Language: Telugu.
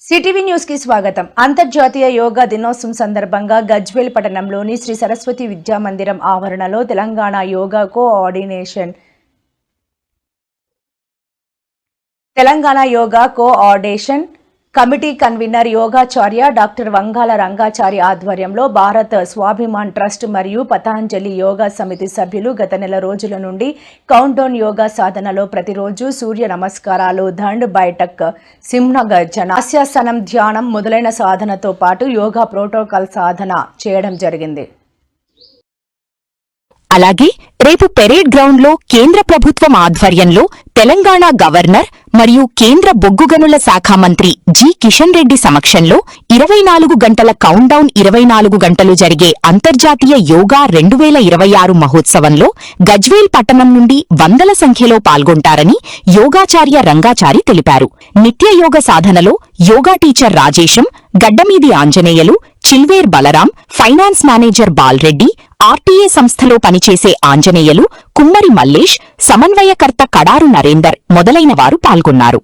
సిటీవీ న్యూస్ కి స్వాగతం. అంతర్జాతీయ యోగా దినోత్సవం సందర్భంగా గజ్వేల్ పట్టణంలోని శ్రీ సరస్వతి విద్యా మందిరం ఆవరణలో Telangana yoga coordination committee convener యోగాచార్య డాక్టర్ వంగాల రంగాచారి ఆధ్వర్యంలో భారత్ స్వాభిమాన్ ట్రస్ట్ మరియు పతాంజలి యోగా సమితి సభ్యులు గత నెల రోజుల నుండి కౌంట్డౌన్ యోగా సాధనలో ప్రతిరోజు సూర్య నమస్కారాలు, దండ్ బైఠక్, సింహగర్జన, ఆస్యాసనం, ధ్యానం మొదలైన సాధనతో పాటు యోగా ప్రోటోకాల్ సాధన చేయడం జరిగింది. అలాగే రేపు పెరేడ్ గ్రౌండ్ లో కేంద్ర ప్రభుత్వం ఆధ్వర్యంలో తెలంగాణ గవర్నర్ మరియు కేంద్ర బొగ్గు గనుల శాఖ మంత్రి జి కిషన్ రెడ్డి సమక్షంలో 24 గంటల కౌంట్డౌన్ 24 గంటలు జరిగే అంతర్జాతీయ యోగా 2026 మహోత్సవంలో గజ్వేల్ పట్టణం నుండి వందల సంఖ్యలో పాల్గొంటారని యోగాచార్య రంగాచారి తెలిపారు. నిత్య యోగ సాధనలో yoga teacher Rajesham, Gaddamidi Anjaneyulu, Chilver Balram, finance manager Balreddy, RTA సంస్థలో పనిచేసే ఆంజనేయులు, కుమ్మరి మల్లేష్, సమన్వయకర్త కడారు నరేందర్ మొదలైన వారు పాల్గొన్నారు.